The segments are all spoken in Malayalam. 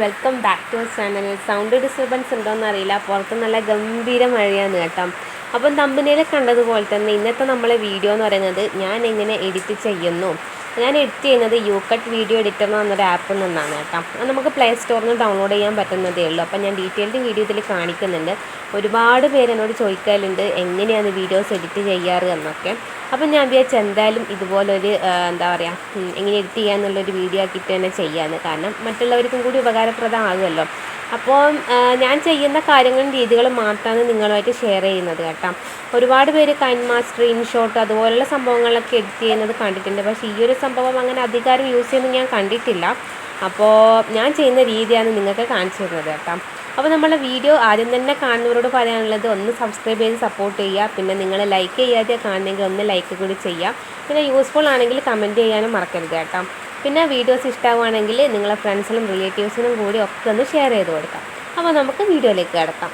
Welcome back to channel. Sound disturbance ഉണ്ടോയെന്ന് അറിയില്ല, പുറത്ത് നല്ല ഗംഭീര മഴയാണ് കേട്ടോ. അപ്പം തമ്പനിയിൽ കണ്ടതുപോലെ തന്നെ ഇന്നത്തെ നമ്മളെ വീഡിയോ എന്ന് പറയുന്നത് ഞാൻ എങ്ങനെ എഡിറ്റ് ചെയ്യുന്നു. ഞാൻ എഡിറ്റ് ചെയ്യുന്നത് യൂകട്ട് വീഡിയോ എഡിറ്റർ എന്ന് പറഞ്ഞൊരു ആപ്പിൽ നിന്നാണ് കേട്ടോ. അത് നമുക്ക് പ്ലേ സ്റ്റോറിൽ നിന്ന് ഡൗൺലോഡ് ചെയ്യാൻ പറ്റുന്നതേ ഉള്ളൂ. അപ്പം ഞാൻ ഡീറ്റെയിൽഡ് വീഡിയോ ഇതിൽ കാണിക്കുന്നുണ്ട്. ഒരുപാട് പേര് എന്നോട് ചോദിക്കലുണ്ട് എങ്ങനെയാണ് വീഡിയോസ് എഡിറ്റ് ചെയ്യാറ് എന്നൊക്കെ. അപ്പം ഞാൻ വിചാരിച്ചു എന്തായാലും ഇതുപോലൊരു എന്താ പറയുക എങ്ങനെ എഡിറ്റ് ചെയ്യാന്നുള്ളൊരു വീഡിയോ ആക്കിയിട്ട് തന്നെ ചെയ്യാമെന്ന്. കാരണം മറ്റുള്ളവർക്കും കൂടി ഉപകാരപ്രദമാകുമല്ലോ. അപ്പോൾ ഞാൻ ചെയ്യുന്ന കാര്യങ്ങളും രീതികളും മാത്രമാണ് നിങ്ങളുമായിട്ട് ഷെയർ ചെയ്യുന്നത് കേട്ടോ. ഒരുപാട് പേര് കൈൻമാസ്റ്റർ, ഇൻഷോട്ട് അതുപോലുള്ള സംഭവങ്ങളൊക്കെ എഡിറ്റ് ചെയ്യുന്നത് കണ്ടിട്ടുണ്ട്. പക്ഷേ ഈ ഒരു സംഭവം അങ്ങനെ അധികാരം യൂസ് ചെയ്യുന്നത് ഞാൻ കണ്ടിട്ടില്ല. അപ്പോൾ ഞാൻ ചെയ്യുന്ന രീതിയാണ് നിങ്ങൾക്ക് കാണിച്ചു തരുന്നത് കേട്ടോ. അപ്പോൾ നമ്മളെ വീഡിയോ ആദ്യം തന്നെ കാണുന്നവരോട് പറയാനുള്ളത് ഒന്ന് സബ്സ്ക്രൈബ് ചെയ്ത് സപ്പോർട്ട് ചെയ്യുക. പിന്നെ നിങ്ങൾ ലൈക്ക് ചെയ്യാതെ കാണണമെങ്കിൽ ഒന്ന് ലൈക്ക് കൂടി ചെയ്യുക. പിന്നെ യൂസ്ഫുൾ ആണെങ്കിൽ കമൻറ്റ് ചെയ്യാനും മറക്കരുത് കേട്ടോ. പിന്നെ വീഡിയോസ് ഇഷ്ടമാവുകയാണെങ്കിൽ നിങ്ങളെ ഫ്രണ്ട്സിനും റിലേറ്റീവ്സിനും കൂടി ഒക്കെ ഒന്ന് ഷെയർ ചെയ്ത് കൊടുക്കാം. അപ്പോൾ നമുക്ക് വീഡിയോയിലേക്ക് കിടക്കാം.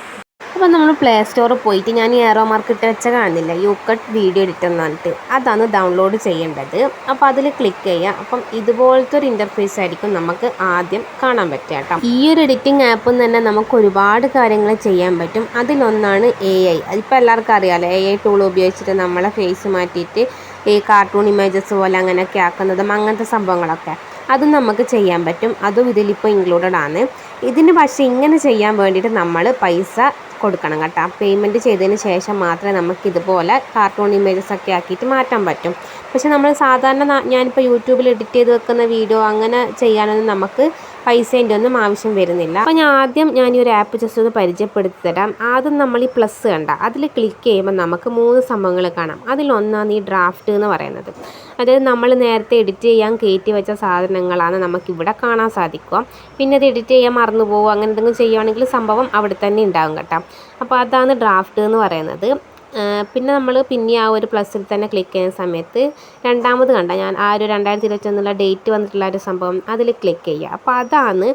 അപ്പോൾ നമ്മൾ പ്ലേ സ്റ്റോറിൽ പോയിട്ട് ഞാൻ ഏറോ മാർക്ക് ഇട്ട് വെച്ച കാണുന്നില്ല, യൂകട്ട് വീഡിയോ എഡിറ്റർ എന്ന് പറഞ്ഞിട്ട്, അതാണ് ഡൗൺലോഡ് ചെയ്യേണ്ടത്. അപ്പോൾ അതിൽ ക്ലിക്ക് ചെയ്യുക. അപ്പം ഇതുപോലത്തെ ഒരു ഇൻ്റർഫേസ് ആയിരിക്കും നമുക്ക് ആദ്യം കാണാൻ പറ്റുക കേട്ടോ. ഈ ഒരു എഡിറ്റിംഗ് ആപ്പിൽ തന്നെ നമുക്ക് ഒരുപാട് കാര്യങ്ങൾ ചെയ്യാൻ പറ്റും. അതിലൊന്നാണ് AI. അതിപ്പോൾ എല്ലാവർക്കും അറിയാമല്ലോ, AI ടൂൾ ഉപയോഗിച്ചിട്ട് നമ്മളെ ഫേസ് മാറ്റിയിട്ട് ഈ കാർട്ടൂൺ ഇമേജസ് പോലെ അങ്ങനെയൊക്കെ ആക്കുന്നതും അങ്ങനത്തെ സംഭവങ്ങളൊക്കെ അതും നമുക്ക് ചെയ്യാൻ പറ്റും. അതും ഇതിലിപ്പോൾ ഇൻക്ലൂഡഡ് ആണ്. ഇതിന് പക്ഷേ ഇങ്ങനെ ചെയ്യാൻ വേണ്ടിയിട്ട് നമ്മൾ പൈസ കൊടുക്കണം കേട്ടോ. പേയ്മെൻറ്റ് ചെയ്തതിന് ശേഷം മാത്രമേ നമുക്ക് ഇതുപോലെ കാർട്ടൂൺ ഇമേജസ് ഒക്കെ ആക്കിയിട്ട് മാറ്റാൻ പറ്റും. പക്ഷെ നമ്മൾ സാധാരണ ഞാനിപ്പോൾ യൂട്യൂബിൽ എഡിറ്റ് ചെയ്ത് വെക്കുന്ന വീഡിയോ അങ്ങനെ ചെയ്യാനൊന്നും നമുക്ക് പൈസേൻ്റെ ഒന്നും ആവശ്യം വരുന്നില്ല. അപ്പോൾ ഞാൻ ഈ ഒരു ആപ്പ് ജസ്റ്റ് ഒന്ന് പരിചയപ്പെടുത്തി തരാം. ആദ്യം നമ്മൾ ഈ പ്ലസ് കണ്ട അതിൽ ക്ലിക്ക് ചെയ്യുമ്പോൾ നമുക്ക് 3 സംഭവങ്ങൾ കാണാം. അതിലൊന്നാണ് ഈ ഡ്രാഫ്റ്റ് എന്ന് പറയുന്നത്. അതായത് നമ്മൾ നേരത്തെ എഡിറ്റ് ചെയ്യാൻ കയറ്റി വെച്ച സാധനങ്ങളാണ് നമുക്കിവിടെ കാണാൻ സാധിക്കുക. പിന്നെ അത് എഡിറ്റ് ചെയ്യാൻ മറന്നു പോകുക അങ്ങനെ എന്തെങ്കിലും ചെയ്യുകയാണെങ്കിൽ സംഭവം അവിടെ തന്നെ ഉണ്ടാകും കേട്ടോ. അപ്പോൾ അതാണ് ഡ്രാഫ്റ്റ് എന്ന് പറയുന്നത്. പിന്നെ നമ്മൾ ആ ഒരു പ്ലസ്സിൽ തന്നെ ക്ലിക്ക് ചെയ്യുന്ന സമയത്ത് രണ്ടാമത് കണ്ട ഞാൻ ആ ഒരു 2021 ഡേറ്റ് വന്നിട്ടുള്ള ഒരു സംഭവം അതിൽ ക്ലിക്ക് ചെയ്യുക. അപ്പോൾ അതാണ്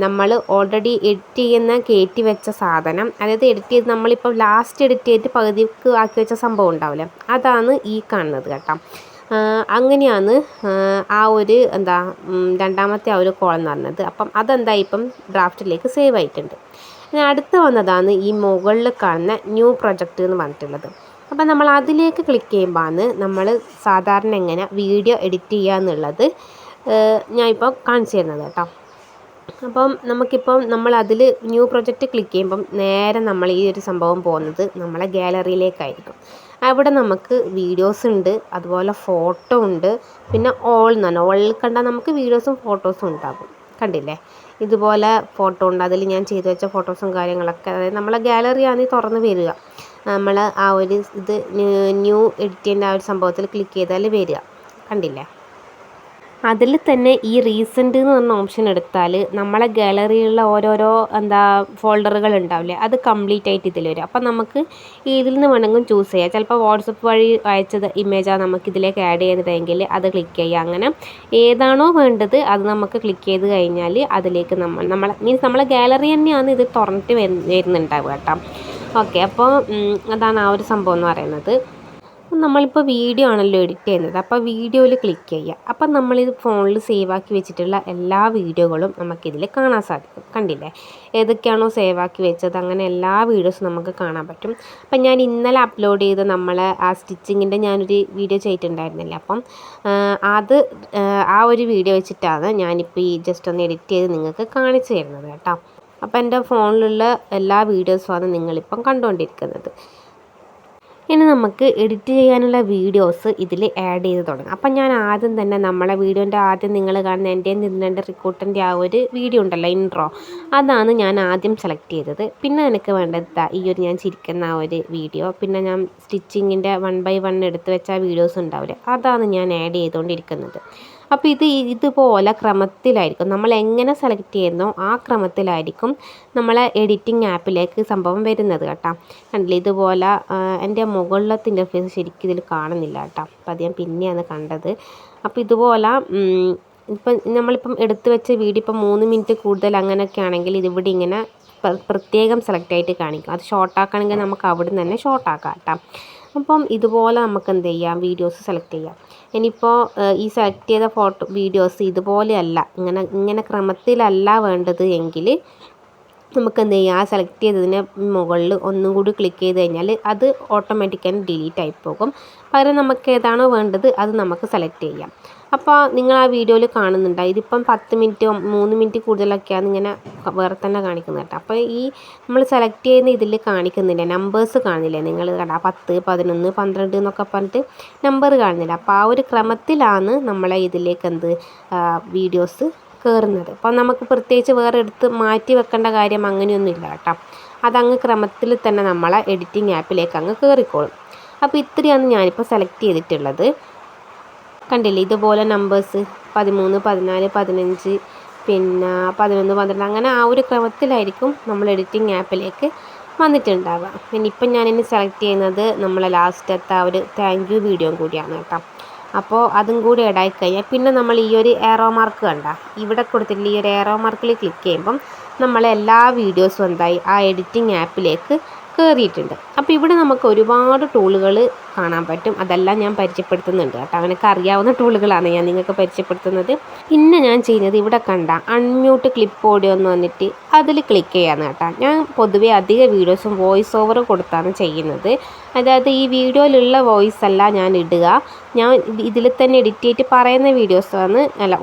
നമ്മൾ ഓൾറെഡി എഡിറ്റ് ചെയ്യുന്ന കയറ്റി വെച്ച സാധനം. അതായത് എഡിറ്റ് ചെയ്ത് നമ്മളിപ്പോൾ ലാസ്റ്റ് എഡിറ്റ് ചെയ്തിട്ട് പകുതിക്ക് ആക്കി വെച്ച സംഭവം ഉണ്ടാവില്ലേ, അതാണ് ഈ കാണുന്നത് കേട്ടോ. അങ്ങനെയാണ് ആ ഒരു രണ്ടാമത്തെ ആ ഒരു കോളം എന്ന് പറഞ്ഞത്. അപ്പം അതെന്താ ഇപ്പം ഡ്രാഫ്റ്റിലേക്ക് സേവ് ആയിട്ടുണ്ട്. അടുത്ത് വന്നതാണ് ഈ മുകളിൽ കാണുന്ന ന്യൂ പ്രൊജക്റ്റ് എന്ന് പറഞ്ഞിട്ടുള്ളത്. അപ്പം നമ്മൾ അതിലേക്ക് ക്ലിക്ക് ചെയ്യുമ്പോഴാണ് നമ്മൾ സാധാരണ എങ്ങനെ വീഡിയോ എഡിറ്റ് ചെയ്യുക എന്നുള്ളത് ഞാനിപ്പോൾ കാണിച്ചു തരുന്നത് കേട്ടോ. അപ്പം നമ്മൾ അതിൽ ന്യൂ പ്രൊജക്റ്റ് ക്ലിക്ക് ചെയ്യുമ്പം നേരെ നമ്മൾ ഈ ഒരു സംഭവം പോകുന്നത് നമ്മളെ ഗാലറിയിലേക്കായിരിക്കും. അവിടെ നമുക്ക് വീഡിയോസ് ഉണ്ട്, അതുപോലെ ഫോട്ടോ ഉണ്ട്, പിന്നെ ഓൾ എന്ന് പറഞ്ഞാൽ ഓളിൽ കണ്ടാൽ നമുക്ക് വീഡിയോസും ഫോട്ടോസും ഉണ്ടാകും. കണ്ടില്ലേ, ഇതുപോലെ ഫോട്ടോ ഉണ്ട്. അതിൽ ഞാൻ ചെയ്തു വെച്ച ഫോട്ടോസും കാര്യങ്ങളൊക്കെ, അതായത് നമ്മളെ ഗാലറിയാണ് തുറന്ന് വരിക. നമ്മൾ ആ ഒരു ന്യൂ എഡിറ്റ് ചെയ്യുന്ന ആ ഒരു സംഭവത്തിൽ ക്ലിക്ക് ചെയ്താൽ വരിക. കണ്ടില്ലേ, അതിൽ തന്നെ ഈ റീസെൻ്റ് എന്ന് പറഞ്ഞ ഓപ്ഷൻ എടുത്താൽ നമ്മളെ ഗാലറിയിലുള്ള ഓരോരോ ഫോൾഡറുകൾ ഉണ്ടാവില്ലേ, അത് കംപ്ലീറ്റ് ആയിട്ട് ഇതിൽ വരും. അപ്പം നമുക്ക് ഇതിൽ നിന്ന് വേണമെങ്കിലും ചൂസ് ചെയ്യാം. ചിലപ്പോൾ വാട്സപ്പ് വഴി അയച്ചത് ഇമേജാണ് നമുക്ക് ഇതിലേക്ക് ആഡ് ചെയ്യുന്നതെങ്കിൽ അത് ക്ലിക്ക് ചെയ്യുക. അങ്ങനെ ഏതാണോ വേണ്ടത് അത് നമുക്ക് ക്ലിക്ക് ചെയ്ത് കഴിഞ്ഞാൽ അതിലേക്ക് നമ്മളെ ഗാലറി തന്നെയാണ് ഇത് തുറന്നിട്ട് വരുന്നുണ്ടാവുക കേട്ടോ. ഓക്കെ, അപ്പോൾ അതാണ് ആ ഒരു സംഭവം എന്ന് പറയുന്നത്. നമ്മളിപ്പോൾ വീഡിയോ ആണല്ലോ എഡിറ്റ് ചെയ്യുന്നത്. അപ്പോൾ വീഡിയോയിൽ ക്ലിക്ക് ചെയ്യുക. അപ്പം നമ്മളിത് ഫോണിൽ സേവ് ആക്കി വെച്ചിട്ടുള്ള എല്ലാ വീഡിയോകളും നമുക്കിതിൽ കാണാൻ സാധിക്കും. കണ്ടില്ലേ, ഏതൊക്കെയാണോ സേവ് ആക്കി വെച്ചത് അങ്ങനെ എല്ലാ വീഡിയോസും നമുക്ക് കാണാൻ പറ്റും. അപ്പം ഞാൻ ഇന്നലെ അപ്ലോഡ് ചെയ്ത് നമ്മളെ ആ സ്റ്റിച്ചിങ്ങിൻ്റെ ഞാനൊരു വീഡിയോ ചെയ്തിട്ടുണ്ടായിരുന്നില്ല. അപ്പം അത് ആ ഒരു വീഡിയോ വെച്ചിട്ടാണ് ഞാനിപ്പോൾ ഈ ജസ്റ്റ് ഒന്ന് എഡിറ്റ് ചെയ്ത് നിങ്ങൾക്ക് കാണിച്ചു തരുന്നത് കേട്ടോ. അപ്പം എൻ്റെ ഫോണിലുള്ള എല്ലാ വീഡിയോസുമാണ് നിങ്ങളിപ്പം കണ്ടുകൊണ്ടിരിക്കുന്നത്. ഇനി നമുക്ക് എഡിറ്റ് ചെയ്യാനുള്ള വീഡിയോസ് ഇതിൽ ആഡ് ചെയ്ത് തുടങ്ങാം. അപ്പം ഞാൻ ആദ്യം തന്നെ നമ്മളെ വീഡിയോൻ്റെ ആദ്യം നിങ്ങൾ കാണുന്ന എൻ്റെയും നിങ്ങളുടെ റിക്രൂട്ടൻ്റെ ആ ഒരു വീഡിയോ ഉണ്ടല്ലോ, ഇൻട്രോ, അതാണ് ഞാൻ ആദ്യം സെലക്ട് ചെയ്തത്. പിന്നെ എനിക്ക് വേണ്ടത് ഈ ഒരു ഞാൻ ചിരിക്കുന്ന ആ ഒരു വീഡിയോ, പിന്നെ ഞാൻ സ്റ്റിച്ചിങ്ങിൻ്റെ 1 by 1 എടുത്ത് വെച്ച വീഡിയോസ് ഉണ്ടാവില്ലേ, അതാണ് ഞാൻ ആഡ് ചെയ്തുകൊണ്ടിരിക്കുന്നത്. അപ്പോൾ ഇതുപോലെ ക്രമത്തിലായിരിക്കും നമ്മൾ എങ്ങനെ സെലക്ട് ചെയ്യുന്നോ ആ ക്രമത്തിലായിരിക്കും നമ്മളെ എഡിറ്റിംഗ് ആപ്പിലേക്ക് സംഭവം വരുന്നത് കേട്ടോ. കണ്ടില്ലേ, ഇതുപോലെ എൻ്റെ മുകളിലത്തെ ഇൻ്റർഫേസ് ശരിക്കും ഇതിൽ കാണുന്നില്ല കേട്ടോ. അപ്പോൾ അത് ഞാൻ പിന്നെയാണ് കണ്ടത്. അപ്പോൾ ഇതുപോലെ നമ്മളിപ്പം എടുത്തു വെച്ച വീഡിയോ ഇപ്പം 3 മിനിറ്റ് കൂടുതൽ അങ്ങനെയൊക്കെ ആണെങ്കിൽ ഇതിവിടെ ഇങ്ങനെ പ്രത്യേകം സെലക്ട് ആയിട്ട് കാണിക്കും. അത് ഷോർട്ടാക്കണമെങ്കിൽ നമുക്ക് അവിടെ നിന്ന് തന്നെ ഷോർട്ടാക്കാം കേട്ടോ. അപ്പം ഇതുപോലെ നമുക്ക് എന്ത് ചെയ്യാം, വീഡിയോസ് സെലക്ട് ചെയ്യാം. ഇനിയിപ്പോൾ ഈ സെലക്ട് ചെയ്ത വീഡിയോസ് ഇതുപോലെയല്ല, ഇങ്ങനെ ക്രമത്തിലല്ല വേണ്ടത് എങ്കിൽ നമുക്ക് എന്ത് ചെയ്യാം, ആ സെലക്ട് ചെയ്തതിന് മുകളിൽ ഒന്നും കൂടി ക്ലിക്ക് ചെയ്ത് കഴിഞ്ഞാൽ അത് ഓട്ടോമാറ്റിക്കായി ഡിലീറ്റ് ആയി പോകും. പകരം നമുക്ക് ഏതാണോ വേണ്ടത് അത് നമുക്ക് സെലക്ട് ചെയ്യാം. അപ്പോൾ നിങ്ങൾ ആ വീഡിയോയിൽ കാണുന്നുണ്ടാവും, ഇതിപ്പം 10 മിനിറ്റ് 3 മിനിറ്റ് കൂടുതലൊക്കെയാണ് ഇങ്ങനെ വേറെ തന്നെ കാണിക്കുന്നത് കേട്ടോ. അപ്പോൾ ഈ നമ്മൾ സെലക്ട് ചെയ്യുന്ന ഇതിൽ കാണിക്കുന്നില്ല, നമ്പേഴ്സ് കാണില്ലേ, നിങ്ങൾ കണ്ട 10, 11, 12 എന്നൊക്കെ പറഞ്ഞിട്ട് നമ്പർ കാണുന്നില്ല. അപ്പോൾ ആ ഒരു ക്രമത്തിലാണ് നമ്മളെ ഇതിലേക്ക് വീഡിയോസ് കയറുന്നത്. അപ്പം നമുക്ക് പ്രത്യേകിച്ച് വേറെ എടുത്ത് മാറ്റി വെക്കേണ്ട കാര്യം അങ്ങനെയൊന്നുമില്ല കേട്ടോ. അതങ്ങ് ക്രമത്തിൽ തന്നെ നമ്മളെ എഡിറ്റിംഗ് ആപ്പിലേക്ക് അങ്ങ് കയറിക്കോളും. അപ്പോൾ ഇത്രയാണ് ഞാനിപ്പോൾ സെലക്ട് ചെയ്തിട്ടുള്ളത്. കണ്ടില്ലേ, ഇതുപോലെ നമ്പേഴ്സ് 13, 14, 15, പിന്നെ 11, 12 അങ്ങനെ ആ ഒരു ക്രമത്തിലായിരിക്കും നമ്മൾ എഡിറ്റിംഗ് ആപ്പിലേക്ക് വന്നിട്ടുണ്ടാവുക. പിന്നെ ഇപ്പം ഞാനിനി സെലക്ട് ചെയ്യുന്നത് നമ്മളെ ലാസ്റ്റത്തെ ആ ഒരു താങ്ക് യു വീഡിയോ കൂടിയാണ് കേട്ടോ. അപ്പോൾ അതും കൂടി ഇടായി കഴിഞ്ഞാൽ പിന്നെ നമ്മൾ ഈ ഒരു ഏറോ മാർക്ക് കണ്ട ഇവിടെ കൊടുത്തിട്ടുള്ള ഈ ഒരു ഏറോ മാർക്കിൽ ക്ലിക്ക് ചെയ്യുമ്പം നമ്മളെ എല്ലാ വീഡിയോസും എന്തായി ആ എഡിറ്റിംഗ് ആപ്പിലേക്ക് കയറിയിട്ടുണ്ട്. അപ്പോൾ ഇവിടെ നമുക്ക് ഒരുപാട് ടൂളുകൾ കാണാൻ പറ്റും. അതെല്ലാം ഞാൻ പരിചയപ്പെടുത്തുന്നുണ്ട് കേട്ടോ. അവനൊക്കെ അറിയാവുന്ന ടൂളുകളാണ് ഞാൻ നിങ്ങൾക്ക് പരിചയപ്പെടുത്തുന്നത്. പിന്നെ ഞാൻ ചെയ്യുന്നത് ഇവിടെ കണ്ട അൺമ്യൂട്ട് ക്ലിപ്പ് ഓഡിയോ എന്ന് വന്നിട്ട് അതിൽ ക്ലിക്ക് ചെയ്യാന്ന് കേട്ടോ. ഞാൻ പൊതുവേ അധിക വീഡിയോസും വോയിസ് ഓവർ കൊടുത്താണ് ചെയ്യുന്നത്. അതായത് ഈ വീഡിയോയിലുള്ള വോയിസ് അല്ല ഞാൻ ഇടുക, ഞാൻ ഇതിൽ തന്നെ എഡിറ്റ് ചെയ്തിട്ട് പറയുന്ന വീഡിയോസാണ്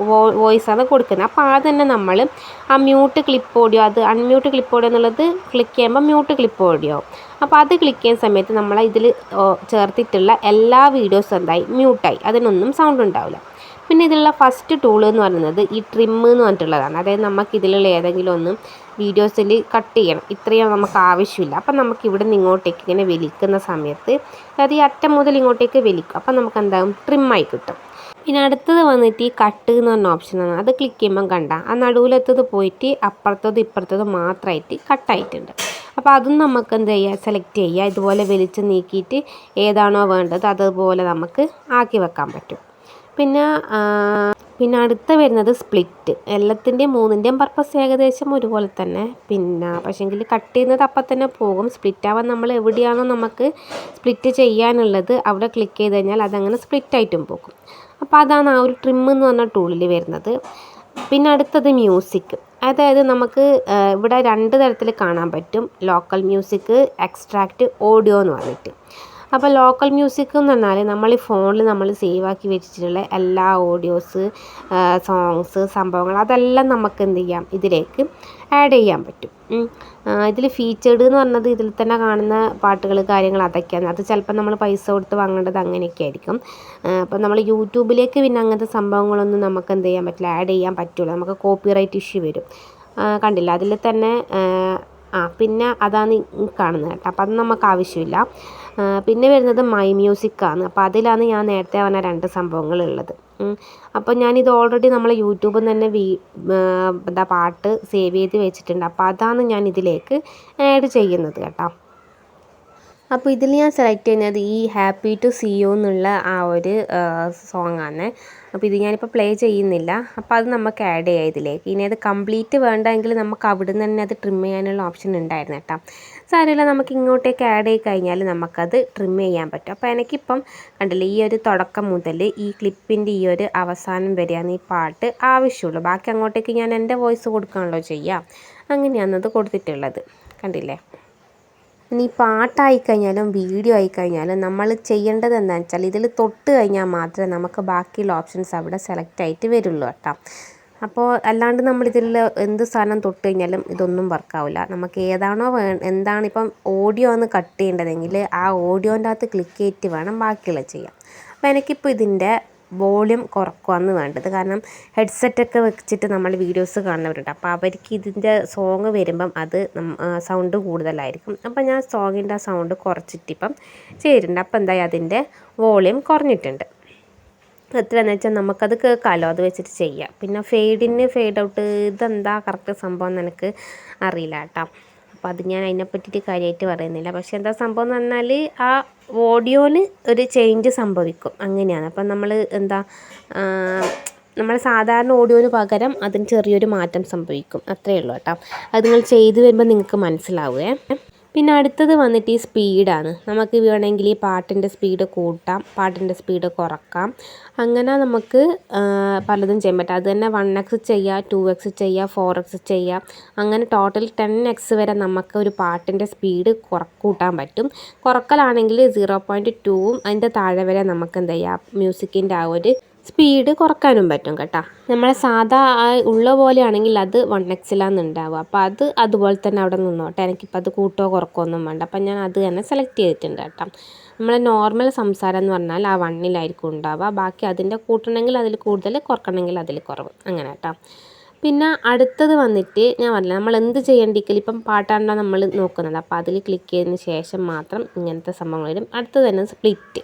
വോയിസാണ് കൊടുക്കുന്നത്. അപ്പോൾ ആ തന്നെ നമ്മൾ ആ മ്യൂട്ട് ക്ലിപ്പ് ഓഡിയോ, അത് അൺമ്യൂട്ട് ക്ലിപ്പ് ഓഡിയോ എന്നുള്ളത് ക്ലിക്ക് ചെയ്യുമ്പോൾ മ്യൂട്ട് ക്ലിപ്പ് ഓഡിയോ. അപ്പോൾ അത് ക്ലിക്ക് ചെയ്യുന്ന സമയത്ത് നമ്മൾ ഇതിൽ ചേർത്തിട്ടുള്ള എല്ലാ വീഡിയോസും എന്തായി മ്യൂട്ടായി, അതിനൊന്നും സൗണ്ട് ഉണ്ടാവില്ല. പിന്നെ ഇതിലുള്ള ഫസ്റ്റ് ടൂൾ എന്ന് പറയുന്നത് ഈ ട്രിം എന്ന് പറഞ്ഞിട്ടുള്ളതാണ്. അതായത് നമുക്ക് ഇതിലുള്ള ഏതെങ്കിലും ഒന്ന് വീഡിയോസിൽ കട്ട് ചെയ്യണം, ഇത്രയും നമുക്ക് ആവശ്യമില്ല. അപ്പം നമുക്ക് ഇവിടെ നിന്ന് ഇങ്ങോട്ടേക്ക് ഇങ്ങനെ വലിക്കുന്ന സമയത്ത്, അതായത് ഈ അറ്റം മുതൽ ഇങ്ങോട്ടേക്ക് വലിക്കും, അപ്പം നമുക്ക് എന്താകും ട്രിമ്മായി കിട്ടും. പിന്നെ അടുത്തത് വന്നിട്ട് ഈ കട്ട് എന്ന് പറഞ്ഞ ഓപ്ഷനാണ്. അത് ക്ലിക്ക് ചെയ്യുമ്പം കണ്ട ആ നടുവിലെത്തത് പോയിട്ട് അപ്പുറത്തതും ഇപ്പുറത്തതും മാത്രമായിട്ട് കട്ടായിട്ടുണ്ട്. അപ്പോൾ അതും നമുക്ക് എന്ത് ചെയ്യുക, സെലക്ട് ചെയ്യുക, ഇതുപോലെ വലിച്ച് നീക്കിയിട്ട് ഏതാണോ വേണ്ടത് അതുപോലെ നമുക്ക് ആക്കി വെക്കാൻ പറ്റും. പിന്നെ അടുത്ത വരുന്നത് സ്പ്ലിറ്റ്. എല്ലാത്തിൻ്റെയും മൂന്നിൻ്റെയും പർപ്പസ് ഏകദേശം ഒരുപോലെ തന്നെ. പിന്നെ പക്ഷേങ്കിൽ കട്ട് ചെയ്യുന്നത് അപ്പം തന്നെ പോകും. സ്പ്ലിറ്റ് ആവാൻ നമ്മൾ എവിടെയാണോ നമുക്ക് സ്പ്ലിറ്റ് ചെയ്യാനുള്ളത് അവിടെ ക്ലിക്ക് ചെയ്ത് കഴിഞ്ഞാൽ അതങ്ങനെ സ്പ്ലിറ്റായിട്ടും പോകും. അപ്പോൾ അതാണ് ആ ഒരു ട്രിം എന്ന് പറഞ്ഞ ടൂളിൽ വരുന്നത്. പിന്നെ അടുത്തത് മ്യൂസിക്. അതായത് നമുക്ക് ഇവിടെ 2 തരത്തിൽ കാണാൻ പറ്റും, ലോക്കൽ മ്യൂസിക്, എക്സ്ട്രാക്റ്റ് ഓഡിയോ എന്ന് പറഞ്ഞിട്ട്. അപ്പോൾ ലോക്കൽ മ്യൂസിക് എന്ന് പറഞ്ഞാൽ നമ്മൾ ഈ ഫോണിൽ നമ്മൾ സേവ് ആക്കി വെച്ചിട്ടുള്ള എല്ലാ ഓഡിയോസ്, സോങ്സ്, സംഭവങ്ങൾ അതെല്ലാം നമുക്ക് എന്ത് ചെയ്യാം, ഇതിലേക്ക് ആഡ് ചെയ്യാൻ പറ്റും. ഇതിൽ ഫീച്ചേർഡ് എന്ന് പറഞ്ഞത് ഇതിൽ തന്നെ കാണുന്ന പാട്ടുകൾ, കാര്യങ്ങൾ അതൊക്കെയാണ്. അത് ചിലപ്പോൾ നമ്മൾ പൈസ കൊടുത്ത് വാങ്ങേണ്ടത് അങ്ങനെയൊക്കെ ആയിരിക്കും. അപ്പോൾ നമ്മൾ യൂട്യൂബിലേക്ക് പിന്നെ അങ്ങനത്തെ സംഭവങ്ങളൊന്നും നമുക്ക് എന്ത് ചെയ്യാൻ പറ്റില്ല, ആഡ് ചെയ്യാൻ പറ്റില്ല. നമുക്ക് കോപ്പിറൈറ്റ് ഇഷ്യൂ വരും. കണ്ടില്ല, അതിൽ തന്നെ പിന്നെ അതാണ് കാണുന്നത് കേട്ടോ. അപ്പോൾ അത് നമുക്ക് ആവശ്യമില്ല. പിന്നെ വരുന്നത് മൈ മ്യൂസിക്കാണ്. അപ്പോൾ അതിലാണ് ഞാൻ നേരത്തെ പറഞ്ഞ 2 സംഭവങ്ങളുള്ളത്. അപ്പോൾ ഞാനിത് ഓൾറെഡി നമ്മളെ യൂട്യൂബിൽ നിന്ന് തന്നെ പാട്ട് സേവ് ചെയ്ത് വെച്ചിട്ടുണ്ട്. അപ്പോൾ അതാണ് ഞാൻ ഇതിലേക്ക് ആഡ് ചെയ്യുന്നത് കേട്ടോ. അപ്പോൾ ഇതിൽ ഞാൻ സെലക്ട് ചെയ്യുന്നത് ഈ ഹാപ്പി ടു സീ യു എന്നുള്ള ആ ഒരു സോങ്ങാണ്. അപ്പോൾ ഇത് ഞാനിപ്പോൾ പ്ലേ ചെയ്യുന്നില്ല. അപ്പോൾ അത് നമുക്ക് ആഡ് ചെയ്യാം ഇതിലേക്ക്. ഇനി അത് കംപ്ലീറ്റ് വേണ്ടെങ്കിൽ നമുക്ക് അവിടെ നിന്ന് തന്നെ അത് ട്രിം ചെയ്യാനുള്ള ഓപ്ഷൻ ഉണ്ടായിരുന്നു കേട്ടോ. സാരമില്ല, നമുക്ക് ഇങ്ങോട്ടേക്ക് ആഡ് ചെയ്ത് കഴിഞ്ഞാൽ നമുക്കത് ട്രിം ചെയ്യാൻ പറ്റും. അപ്പോൾ എനിക്കിപ്പം കണ്ടില്ലേ, ഈ ഒരു തുടക്കം മുതൽ ഈ ക്ലിപ്പിൻ്റെ ഈ ഒരു അവസാനം വരെയാണ് ഈ പാട്ട് ആവശ്യമുള്ളൂ. ബാക്കി അങ്ങോട്ടേക്ക് ഞാൻ എൻ്റെ വോയിസ് കൊടുക്കുകയാണല്ലോ ചെയ്യുക. അങ്ങനെയാണ് അത് കൊടുത്തിട്ടുള്ളത്. കണ്ടില്ലേ. ഇനി പാട്ടായിക്കഴിഞ്ഞാലും വീഡിയോ ആയിക്കഴിഞ്ഞാലും നമ്മൾ ചെയ്യേണ്ടത് എന്താണെന്ന് വെച്ചാൽ ഇതിൽ തൊട്ട് കഴിഞ്ഞാൽ മാത്രമേ നമുക്ക് ബാക്കിയുള്ള ഓപ്ഷൻസ് അവിടെ സെലക്ട് ആയിട്ട് വരുള്ളൂ കേട്ടോ. അപ്പോൾ അല്ലാണ്ട് നമ്മളിതിൽ എന്ത് സാധനം തൊട്ട് കഴിഞ്ഞാലും ഇതൊന്നും വർക്കാവില്ല. നമുക്ക് ഏതാണോ എന്താണ് ഇപ്പം ഓഡിയോ ഒന്ന് കട്ട് ചെയ്യേണ്ടതെങ്കിൽ ആ ഓഡിയോൻ്റെ അകത്ത് ക്ലിക്ക് ചെയ്തിട്ട് വേണം ബാക്കിയുള്ള ചെയ്യാം. അപ്പോൾ എനിക്കിപ്പോൾ ഇതിൻ്റെ വോളിയം കുറക്കുകയാണ് വേണ്ടത്. കാരണം ഹെഡ്സെറ്റൊക്കെ വെച്ചിട്ട് നമ്മൾ വീഡിയോസ് കാണുന്നവരുണ്ട്. അപ്പോൾ അവർക്ക് ഇതിൻ്റെ സോങ് വരുമ്പം അത് സൗണ്ട് കൂടുതലായിരിക്കും. അപ്പോൾ ഞാൻ സോങ്ങിൻ്റെ ആ സൗണ്ട് കുറച്ചിട്ടിപ്പം ചെയ്തിട്ടുണ്ട്. അപ്പോൾ എന്തായി, അതിൻ്റെ വോളിയം കുറഞ്ഞിട്ടുണ്ട്. എത്രയാണെന്ന് വെച്ചാൽ നമുക്കത് കേൾക്കാമല്ലോ, അത് വെച്ചിട്ട് ചെയ്യാം. പിന്നെ ഫെയ്ഡ് ഔട്ട് ഇതെന്താ കറക്റ്റ് സംഭവം എന്ന് എനിക്ക് അറിയില്ല കേട്ടോ. അപ്പോൾ അത് ഞാൻ അതിനെ പറ്റിയിട്ട് കാര്യമായിട്ട് പറയുന്നില്ല. പക്ഷേ എന്താ സംഭവം എന്ന് പറഞ്ഞാൽ ആ ഓഡിയോയിൽ ഒരു ചേഞ്ച് സംഭവിക്കും, അങ്ങനെയാണ്. അപ്പം നമ്മൾ നമ്മൾ സാധാരണ ഓഡിയോന് പകരം അതിന് ചെറിയൊരു മാറ്റം സംഭവിക്കും, അത്രയേ ഉള്ളൂ കേട്ടോ. അത് നിങ്ങൾ ചെയ്ത് വരുമ്പോൾ നിങ്ങൾക്ക് മനസ്സിലാവുമേ. പിന്നെ അടുത്തത് വന്നിട്ട് ഈ സ്പീഡാണ്. നമുക്ക് വേണമെങ്കിൽ ഈ പാട്ടിൻ്റെ സ്പീഡ് കൂട്ടാം, പാട്ടിൻ്റെ സ്പീഡ് കുറക്കാം. അങ്ങനെ നമുക്ക് പലതും ചെയ്യാൻ പറ്റും. അത് തന്നെ 1x ചെയ്യാം, 2x ചെയ്യാം, 4x ചെയ്യാം. അങ്ങനെ ടോട്ടൽ 10x വരെ നമുക്ക് ഒരു പാട്ടിൻ്റെ സ്പീഡ് കൂട്ടാൻ പറ്റും. കുറക്കലാണെങ്കിൽ 0.2ഉം അതിൻ്റെ താഴെ വരെ നമുക്ക് എന്ത് ചെയ്യാം, മ്യൂസിക്കിൻ്റെ ആ ഒരു സ്പീഡ് കുറക്കാനും പറ്റും കേട്ടോ. നമ്മളെ സാധാ ഉള്ള പോലെയാണെങ്കിൽ അത് 1x ഉണ്ടാവുക. അപ്പോൾ അതുപോലെ തന്നെ അവിടെ നിന്നോട്ടെ. എനിക്കിപ്പോൾ അത് കൂട്ടോ കുറക്കോ ഒന്നും വേണ്ട. അപ്പം ഞാൻ അത് തന്നെ സെലക്ട് ചെയ്തിട്ടുണ്ട് കേട്ടോ. നമ്മളെ നോർമൽ സംസാരം എന്ന് പറഞ്ഞാൽ ആ 1ലായിരിക്കും ഉണ്ടാവുക. ബാക്കി അതിൻ്റെ കൂട്ടണമെങ്കിൽ അതിൽ കൂടുതൽ, കുറക്കണമെങ്കിൽ അതിൽ കുറവ്, അങ്ങനെ കേട്ടോ. പിന്നെ അടുത്തത് വന്നിട്ട് ഞാൻ പറഞ്ഞില്ല, നമ്മൾ എന്ത് ചെയ്യേണ്ടിക്കൽ ഇപ്പം പാട്ടാണോ നമ്മൾ നോക്കുന്നത്. അപ്പോൾ അതിൽ ക്ലിക്ക് ചെയ്തതിന് ശേഷം മാത്രം ഇങ്ങനത്തെ സംഭവങ്ങൾ വരും. അടുത്തത് തന്നെ സ്പ്ലിറ്റ്.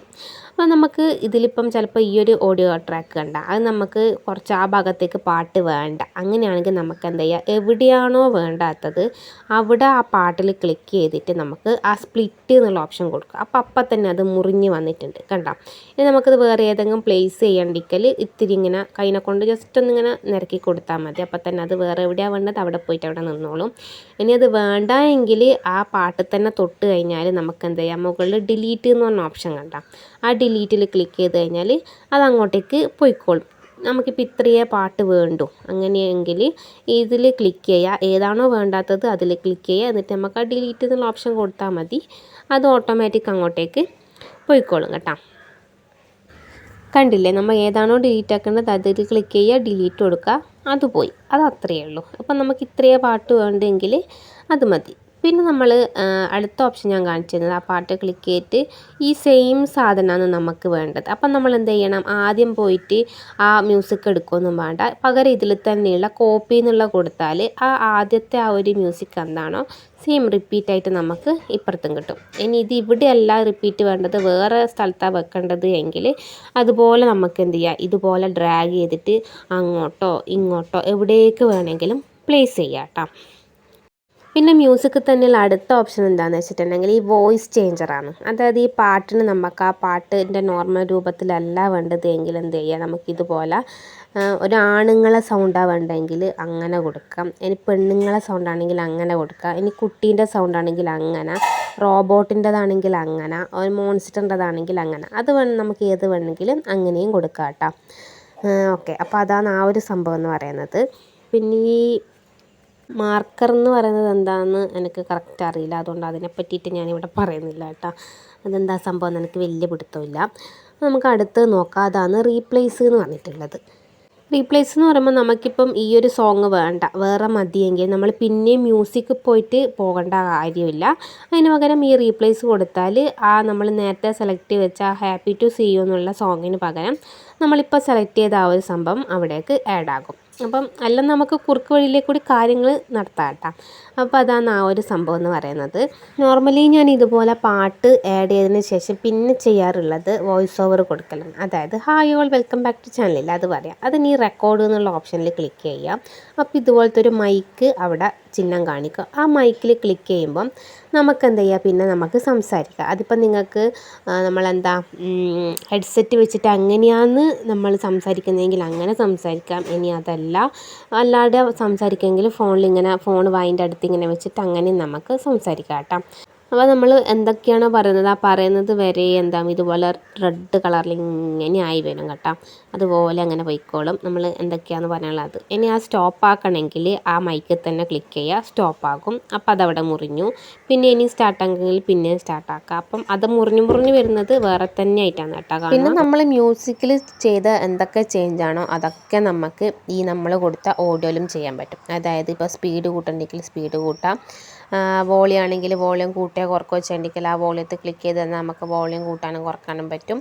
അപ്പോൾ നമുക്ക് ഇതിലിപ്പം ചിലപ്പോൾ ഈ ഒരു ഓഡിയോ ട്രാക്ക് കണ്ട അത് നമുക്ക് കുറച്ച് ആ ഭാഗത്തേക്ക് പാട്ട് വേണ്ട. അങ്ങനെയാണെങ്കിൽ നമുക്ക് എന്താ ചെയ്യുക, എവിടെയാണോ വേണ്ടാത്തത് അവിടെ ആ പാട്ടിൽ ക്ലിക്ക് ചെയ്തിട്ട് നമുക്ക് ആ സ്പ്ലിറ്റ് എന്നുള്ള ഓപ്ഷൻ കൊടുക്കുക. അപ്പം തന്നെ അത് മുറിഞ്ഞ് വന്നിട്ടുണ്ട് കണ്ടോ. ഇനി നമുക്കത് വേറെ ഏതെങ്കിലും പ്ലേസ് ചെയ്യണ്ടിക്കൽ ഇത്തിരി ഇങ്ങനെ കൈനെ കൊണ്ട് ജസ്റ്റ് ഒന്നിങ്ങനെ നിരക്കി കൊടുത്താൽ മതി. അപ്പം തന്നെ അത് വേറെ എവിടെയാണ് വേണ്ടത് അവിടെ പോയിട്ട് അവിടെ നിന്നോളും. ഇനി അത് വേണ്ട എങ്കിൽ ആ പാട്ട് തന്നെ തൊട്ട് കഴിഞ്ഞാൽ നമുക്ക് എന്താ ചെയ്യുക, മുകളിൽ ഡിലീറ്റ് എന്ന് പറഞ്ഞ ഓപ്ഷൻ കണ്ട ആ ഡിലീറ്റിൽ ക്ലിക്ക് ചെയ്ത് കഴിഞ്ഞാൽ അത് അങ്ങോട്ടേക്ക് പോയിക്കോളും. നമുക്കിപ്പോൾ ഇത്രയേ പാട്ട് വേണ്ടു. അങ്ങനെയെങ്കിൽ ഇതിൽ ക്ലിക്ക് ചെയ്യുക, ഏതാണോ വേണ്ടാത്തത് അതിൽ ക്ലിക്ക് ചെയ്യുക. എന്നിട്ട് നമുക്ക് ആ ഡിലീറ്റ് എന്നുള്ള ഓപ്ഷൻ കൊടുത്താൽ മതി, അത് ഓട്ടോമാറ്റിക് അങ്ങോട്ടേക്ക് പോയിക്കോളും കേട്ടോ. കണ്ടില്ലേ, നമ്മൾ ഏതാണോ ഡിലീറ്റ് ആക്കേണ്ടത് അതിൽ ക്ലിക്ക് ചെയ്യുക, ഡിലീറ്റ് കൊടുക്കുക, അത് പോയി. അത് അത്രയേ ഉള്ളൂ. അപ്പം നമുക്ക് ഇത്രയേ പാട്ട് വേണ്ടെങ്കിൽ അത് മതി. പിന്നെ നമ്മൾ അടുത്ത ഓപ്ഷൻ ഞാൻ കാണിച്ചു തരുന്നത്, ആ പാട്ട് ക്ലിക്ക് ചെയ്തിട്ട് ഈ സെയിം സാധനമാണ് നമുക്ക് വേണ്ടത്. അപ്പം നമ്മൾ എന്ത് ചെയ്യണം, ആദ്യം പോയിട്ട് ആ മ്യൂസിക് എടുക്കുകയൊന്നും വേണ്ട. പകരം ഇതിൽ തന്നെയുള്ള കോപ്പി എന്നുള്ള കൊടുത്താൽ ആ ആദ്യത്തെ ആ ഒരു മ്യൂസിക് എന്താണോ സെയിം റിപ്പീറ്റായിട്ട് നമുക്ക് ഇപ്പുറത്തും കിട്ടും. ഇനി ഇത് ഇവിടെയല്ല റിപ്പീറ്റ് വേണ്ടത്, വേറെ സ്ഥലത്താണ് വെക്കേണ്ടത് എങ്കിൽ അതുപോലെ നമുക്ക് എന്ത് ചെയ്യുക, ഇതുപോലെ ഡ്രാഗ് ചെയ്തിട്ട് അങ്ങോട്ടോ ഇങ്ങോട്ടോ എവിടേക്ക് വേണമെങ്കിലും പ്ലേസ് ചെയ്യാം കേട്ടോ. പിന്നെ മ്യൂസിക് തന്നെയുള്ള അടുത്ത ഓപ്ഷൻ എന്താണെന്ന് വെച്ചിട്ടുണ്ടെങ്കിൽ ഈ വോയിസ് ചേഞ്ചറാണ്. അതായത് ഈ പാട്ടിന് നമുക്ക് ആ പാട്ടിൻ്റെ നോർമൽ രൂപത്തിലല്ല വേണ്ടത് എങ്കിൽ എന്ത് ചെയ്യുക, നമുക്കിതുപോലെ ഒരു ആണുങ്ങളെ സൗണ്ടാണ് വേണ്ടതെങ്കിൽ അങ്ങനെ കൊടുക്കാം. ഇനി പെണ്ണുങ്ങളെ സൗണ്ടാണെങ്കിൽ അങ്ങനെ കൊടുക്കാം. ഇനി കുട്ടീൻ്റെ സൗണ്ടാണെങ്കിൽ അങ്ങനെ, റോബോട്ടിൻ്റെതാണെങ്കിൽ അങ്ങനെ, ഒരു മോൺസ്റ്ററിൻ്റെതാണെങ്കിൽ അങ്ങനെ, അത് നമുക്ക് ഏത് വേണമെങ്കിലും അങ്ങനെയും കൊടുക്കാം കേട്ടോ. ഓക്കെ, അപ്പോൾ അതാണ് ആ ഒരു സംഭവം എന്ന് പറയുന്നത്. പിന്നെ ഈ മാർക്കർ എന്ന് പറയുന്നത് എന്താണെന്ന് എനിക്ക് കറക്റ്റ് അറിയില്ല, അതുകൊണ്ട് അതിനെ പറ്റിയിട്ട് ഞാനിവിടെ പറയുന്നില്ല കേട്ടോ. അതെന്താ സംഭവം എന്ന് എനിക്ക് വലിയ പിടുത്തമില്ല. നമുക്ക് അടുത്ത് നോക്കാം. അതാണ് റീപ്ലേസ് എന്ന് പറഞ്ഞിട്ടുള്ളത്. റീപ്ലേസ് എന്ന് പറയുമ്പോൾ നമുക്കിപ്പം ഈ ഒരു സോങ് വേണ്ട, വേറെ മതിയെങ്കിൽ നമ്മൾ പിന്നെയും മ്യൂസിക് പോയിട്ട് പോകേണ്ട കാര്യമില്ല. അതിന് പകരം ഈ റീപ്ലേസ് കൊടുത്താൽ ആ നമ്മൾ നേരത്തെ സെലക്ട് വെച്ച ഹാപ്പി ടു സീ യു എന്നുള്ള സോങ്ങിന് പകരം നമ്മളിപ്പോൾ സെലക്ട് ചെയ്ത ആ ഒരു സംഭവം അവിടേക്ക് ആഡ് ആകും. അപ്പം എല്ലാം നമുക്ക് കുറുക്ക് വഴിയിലേക്ക് കൂടി കാര്യങ്ങൾ നടത്താം കേട്ടോ. അപ്പോൾ അതാണ് ആ ഒരു സംഭവം എന്ന് പറയുന്നത്. നോർമലി ഞാൻ ഇതുപോലെ പാട്ട് ആഡ് ചെയ്തതിന് ശേഷം പിന്നെ ചെയ്യാറുള്ളത് വോയിസ് ഓവർ കൊടുക്കലാണ്. അതായത് hi all welcome back to ചാനലിൽ അത് പറയാം. അതിന് ഈ റെക്കോർഡ് എന്നുള്ള ഓപ്ഷനിൽ ക്ലിക്ക് ചെയ്യാം. അപ്പോൾ ഇതുപോലത്തെ ഒരു മൈക്ക് അവിടെ ചിഹ്നം കാണിക്കും. ആ മൈക്കിൽ ക്ലിക്ക് ചെയ്യുമ്പം നമുക്ക് എന്ത് ചെയ്യുക, പിന്നെ നമുക്ക് സംസാരിക്കാം. അതിപ്പം നിങ്ങൾക്ക് നമ്മളെന്താ ഹെഡ്സെറ്റ് വെച്ചിട്ട് അങ്ങനെയാണ് നമ്മൾ സംസാരിക്കുന്നതെങ്കിൽ അങ്ങനെ സംസാരിക്കാം. ഇനി അതല്ല അല്ലാതെ സംസാരിക്കുമെങ്കിൽ ഫോണിലിങ്ങനെ ഫോൺ വായിൻ്റെ അടുത്ത് ഇങ്ങനെ വെച്ചിട്ട് അങ്ങനെ നമുക്ക് സംസാരിക്കാം കേട്ടോ. അപ്പോൾ നമ്മൾ എന്തൊക്കെയാണോ പറയുന്നത് ആ പറയുന്നത് വരെ എന്താ ഇതുപോലെ റെഡ് കളറിൽ ഇങ്ങനെ ആയി വരും കേട്ടോ. അതുപോലെ അങ്ങനെ പോയിക്കോളും നമ്മൾ എന്തൊക്കെയാണെന്ന് പറയാനുള്ളത്. ഇനി ആ സ്റ്റോപ്പ് ആക്കണമെങ്കിൽ ആ മൈക്കിൽ തന്നെ ക്ലിക്ക് ചെയ്യുക, സ്റ്റോപ്പ് ആകും. അപ്പോൾ അതവിടെ മുറിഞ്ഞു. പിന്നെ ഇനി സ്റ്റാർട്ട് ആക്കണമെങ്കിൽ പിന്നെ സ്റ്റാർട്ട് ആക്കാം. അപ്പം അത് മുറിഞ്ഞ് വരുന്നത് വേറെ തന്നെ ആയിട്ടാണ് കേട്ടോ. പിന്നെ നമ്മൾ മ്യൂസിക്കിൽ ചെയ്ത എന്തൊക്കെ ചേഞ്ച് ആണോ അതൊക്കെ നമുക്ക് ഈ നമ്മൾ കൊടുത്ത ഓഡിയോയിലും ചെയ്യാൻ പറ്റും. അതായത് ഇപ്പോൾ സ്പീഡ് കൂട്ടണമെങ്കിൽ സ്പീഡ് കൂട്ടാം, വോളിയം ആണെങ്കിൽ വോളിയം കൂട്ടുക കുറക്കുക ചെയ്യണമെങ്കിൽ ആ വോളിയത്തിൽ ക്ലിക്ക് ചെയ്ത് തന്നെ നമുക്ക് വോളിയം കൂട്ടാനും കുറക്കാനും പറ്റും.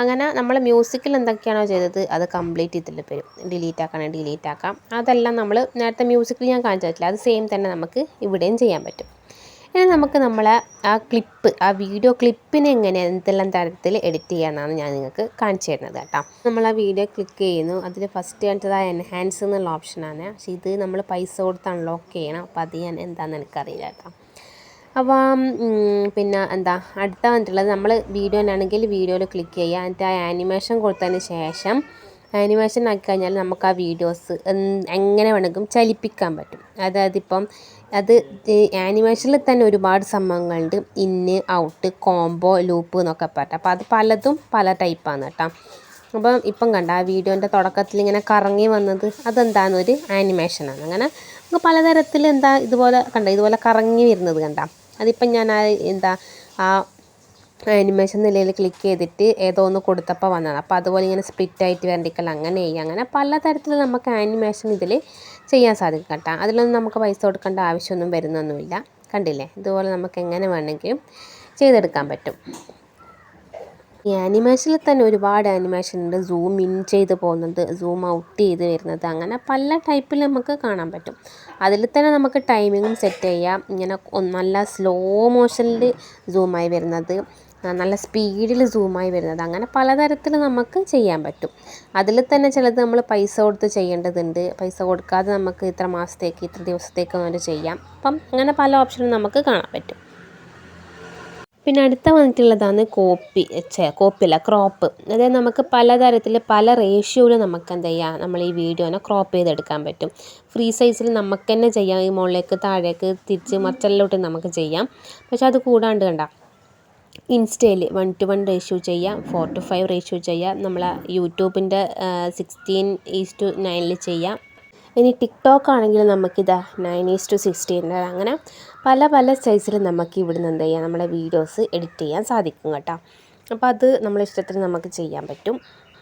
അങ്ങനെ നമ്മൾ മ്യൂസിക്കിൽ എന്തൊക്കെയാണോ ചെയ്തത് അത് കംപ്ലീറ്റ് ഇതിൽ വരും. ഡിലീറ്റ് ആക്കുകയാണെങ്കിൽ ഡിലീറ്റ് ആക്കാം. അതെല്ലാം നമ്മൾ നേരത്തെ മ്യൂസിക്കിൽ ഞാൻ കാണിച്ചു തരില്ല, അത് സെയിം തന്നെ നമുക്ക് ഇവിടെയും ചെയ്യാൻ പറ്റും. ഇനി നമുക്ക് നമ്മളെ ആ ക്ലിപ്പ്, ആ വീഡിയോ ക്ലിപ്പിനെ എങ്ങനെ എന്തെല്ലാം തരത്തിൽ എഡിറ്റ് ചെയ്യാമെന്നാണ് ഞാൻ നിങ്ങൾക്ക് കാണിച്ചു തരുന്നത് കേട്ടോ. നമ്മൾ ആ വീഡിയോ ക്ലിക്ക് ചെയ്യുന്നു, അതിൽ ഫസ്റ്റ് കാണിച്ചത് ആ എൻഹാൻസ് എന്നുള്ള ഓപ്ഷനാണ്. പക്ഷേ ഇത് നമ്മൾ പൈസ കൊടുത്ത് അൺലോക്ക് ചെയ്യണം. അപ്പോൾ അത് ഞാൻ എന്താണെന്ന് എനിക്കറിയില്ല കേട്ടോ. അപ്പം പിന്നെ എന്താ അടുത്ത വന്നിട്ടുള്ളത്, നമ്മൾ വീഡിയോനാണെങ്കിൽ വീഡിയോയിൽ ക്ലിക്ക് ചെയ്യുക. എന്നിട്ട് ആ ആനിമേഷൻ കൊടുത്തതിന് ശേഷം ആനിമേഷൻ ആക്കി കഴിഞ്ഞാൽ നമുക്ക് ആ വീഡിയോസ് എങ്ങനെ വേണമെങ്കിലും ചലിപ്പിക്കാൻ പറ്റും. അതായത് ഇപ്പം അത് ആനിമേഷനിൽ തന്നെ ഒരുപാട് സംഭവങ്ങളുണ്ട്. ഇന്ന്, ഔട്ട്, കോംബോ, ലൂപ്പ് എന്നൊക്കെ പറഞ്ഞിട്ട്. അപ്പോൾ അത് പലതും പല ടൈപ്പാണ് കേട്ടോ. അപ്പം ഇപ്പം കണ്ട ആ വീഡിയോൻ്റെ തുടക്കത്തിൽ ഇങ്ങനെ കറങ്ങി വന്നത് അതെന്താണെന്നൊരു ആനിമേഷനാണ്. അങ്ങനെ നമുക്ക് പലതരത്തിൽ എന്താ ഇതുപോലെ കറങ്ങി വരുന്നത് കണ്ട. അതിപ്പം ഞാൻ ആ ആനിമേഷൻ നിലയിൽ ക്ലിക്ക് ചെയ്തിട്ട് ഏതോ ഒന്ന് കൊടുത്തപ്പോൾ വന്നതാണ്. അപ്പോൾ അതുപോലെ ഇങ്ങനെ സ്പ്ലിറ്റായിട്ട് വെർട്ടിക്കൽ അങ്ങനെ പലതരത്തിൽ നമുക്ക് ആനിമേഷൻ ഇതിൽ ചെയ്യാൻ സാധിക്കും കേട്ടോ. അതിലൊന്നും നമുക്ക് പൈസ കൊടുക്കേണ്ട ആവശ്യമൊന്നും വരുന്നൊന്നുമില്ല. കണ്ടില്ലേ, ഇതുപോലെ നമുക്ക് എങ്ങനെ വേണമെങ്കിലും ചെയ്തെടുക്കാൻ പറ്റും. ഈ ആനിമേഷനിൽ തന്നെ ഒരുപാട് ആനിമേഷൻ ഉണ്ട്. സൂം ഇൻ ചെയ്ത് പോകുന്നത്, സൂം ഔട്ട് ചെയ്ത് വരുന്നത്, അങ്ങനെ പല ടൈപ്പിൽ നമുക്ക് കാണാൻ പറ്റും. അതിൽ തന്നെ നമുക്ക് ടൈമിങ്ങും സെറ്റ് ചെയ്യാം. ഇങ്ങനെ നല്ല സ്ലോ മോഷനിൽ സൂമായി വരുന്നത്, നല്ല സ്പീഡിൽ സൂമായി വരുന്നത്, അങ്ങനെ പലതരത്തിൽ നമുക്ക് ചെയ്യാൻ പറ്റും. അതിൽ തന്നെ ചിലത് നമ്മൾ പൈസ കൊടുത്ത് ചെയ്യേണ്ടതുണ്ട്. പൈസ കൊടുക്കാതെ നമുക്ക് ഇത്ര മാസത്തേക്ക് ഇത്ര ദിവസത്തേക്ക് വേണ്ടി ചെയ്യാം. അപ്പം അങ്ങനെ പല ഓപ്ഷനും നമുക്ക് കാണാൻ പറ്റും. പിന്നെ അടുത്ത വന്നിട്ടുള്ളതാണ് ക്രോപ്പ്. അതായത് നമുക്ക് പലതരത്തിൽ പല റേഷ്യോയിൽ നമുക്ക് എന്ത് ചെയ്യാം, നമ്മൾ ഈ വീഡിയോനെ ക്രോപ്പ് ചെയ്തെടുക്കാൻ പറ്റും. ഫ്രീ സൈസിൽ നമുക്ക് തന്നെ ചെയ്യാം. ഈ മുകളിലേക്ക് താഴേക്ക് തിരിച്ച് മറ്റെല്ലോട്ട് നമുക്ക് ചെയ്യാം. പക്ഷെ അത് കൂടാണ്ട് കണ്ട ഇൻസ്റ്റയിൽ 1:1 റേഷ്യോ ചെയ്യാം, 4:5 റേഷ്യോ ചെയ്യാം, നമ്മളെ യൂട്യൂബിൻ്റെ 16:9 ചെയ്യാം. ഇനി ടിക്ടോക്ക് ആണെങ്കിൽ നമുക്കിതാ 9:16 അങ്ങനെ പല സൈസിൽ നമുക്ക് ഇവിടുന്ന് എന്ത് ചെയ്യാം, നമ്മുടെ വീഡിയോസ് എഡിറ്റ് ചെയ്യാൻ സാധിക്കും കേട്ടോ. അപ്പോൾ അത് നമ്മളെ ഇഷ്ടത്തിന് നമുക്ക് ചെയ്യാൻ പറ്റും.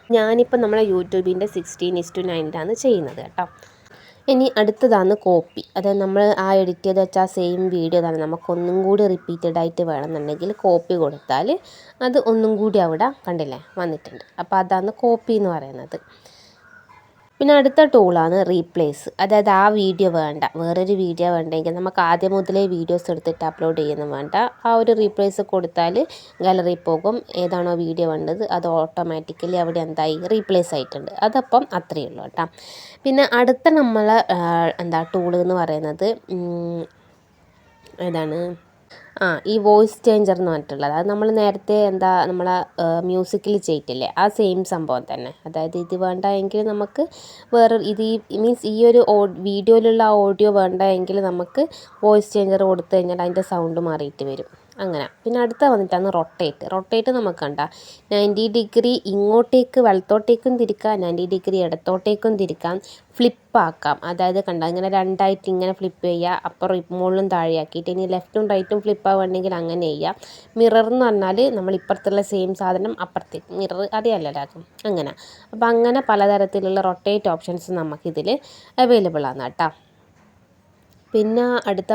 ഞാനിപ്പോൾ നമ്മളെ യൂട്യൂബിൻ്റെ 16:9 ചെയ്യുന്നത് കേട്ടോ. ഇനി അടുത്തതാണ് കോപ്പി. അതായത് നമ്മൾ ആ എഡിറ്റ് ചെയ്ത് വെച്ചാൽ സെയിം വീഡിയോ തന്നെ നമുക്കൊന്നും കൂടി റിപ്പീറ്റഡ് ആയിട്ട് വേണമെന്നുണ്ടെങ്കിൽ കോപ്പി കൊടുത്താൽ അത് ഒന്നും കൂടി അവിടെ കണ്ടില്ലേ വന്നിട്ടുണ്ട്. അപ്പോൾ അതാണ് കോപ്പി എന്ന് പറയുന്നത്. പിന്നെ അടുത്ത ടൂളാണ് റീപ്ലേസ്. അതായത് ആ വീഡിയോ വേണ്ട, വേറൊരു വീഡിയോ വേണ്ടെങ്കിൽ നമുക്ക് ആദ്യം മുതലേ വീഡിയോസ് എടുത്തിട്ട് അപ്ലോഡ് ചെയ്യുന്നു വേണ്ട. ആ ഒരു റീപ്ലേസ് കൊടുത്താൽ ഗാലറി പോകും. ഏതാണോ വീഡിയോ വേണ്ടത് അത് ഓട്ടോമാറ്റിക്കലി അവിടെ എന്തായി റീപ്ലേസ് ആയിട്ടുണ്ട്. അതപ്പം അത്രയേ ഉള്ളൂ കേട്ടോ. പിന്നെ അടുത്ത നമ്മൾ ടൂൾ എന്ന് പറയുന്നത് ഏതാണ്, ഈ വോയിസ് ചേഞ്ചർ എന്ന് പറഞ്ഞിട്ടുള്ളത്. അത് നമ്മൾ നേരത്തെ നമ്മളെ മ്യൂസിക്കിൽ ചെയ്തിട്ടില്ലേ, ആ സെയിം സംഭവം തന്നെ. അതായത് ഇത് വേണ്ട എങ്കിൽ നമുക്ക് മീൻസ് ഈ ഒരു വീഡിയോയിലുള്ള ഓഡിയോ വേണ്ട എങ്കിൽ നമുക്ക് വോയിസ് ചേഞ്ചർ കൊടുത്തു കഴിഞ്ഞാൽ അതിൻ്റെ സൗണ്ട് മാറിയിട്ട് വരും. അങ്ങനെ. പിന്നെ അടുത്ത വന്നിട്ടാണ് റൊട്ടേറ്റ് നമുക്ക് കണ്ട 90 ഡിഗ്രി ഇങ്ങോട്ടേക്ക് വലത്തോട്ടേക്കും തിരിക്കാം, 90 ഡിഗ്രി ഇടത്തോട്ടേക്കും തിരിക്കാം, ഫ്ലിപ്പാക്കാം. അതായത് കണ്ട ഇങ്ങനെ രണ്ടായിട്ട് ഇങ്ങനെ ഫ്ലിപ്പ് ചെയ്യുക, അപ്പുറം മുകളിലും താഴെയാക്കിയിട്ട്. ഇനി ലെഫ്റ്റും റൈറ്റും ഫ്ലിപ്പ് ആവുകയാണെങ്കിൽ അങ്ങനെ ചെയ്യുക. മിറർ എന്ന് പറഞ്ഞാൽ നമ്മൾ ഇപ്പുറത്തുള്ള സെയിം സാധനം അപ്പുറത്തേക്ക് മിറർ അതേയല്ലാതാക്കും അങ്ങനെ. അപ്പോൾ അങ്ങനെ പലതരത്തിലുള്ള റൊട്ടേറ്റ് ഓപ്ഷൻസ് നമുക്കിതിൽ അവൈലബിൾ ആണ് കേട്ടോ. പിന്നെ അടുത്ത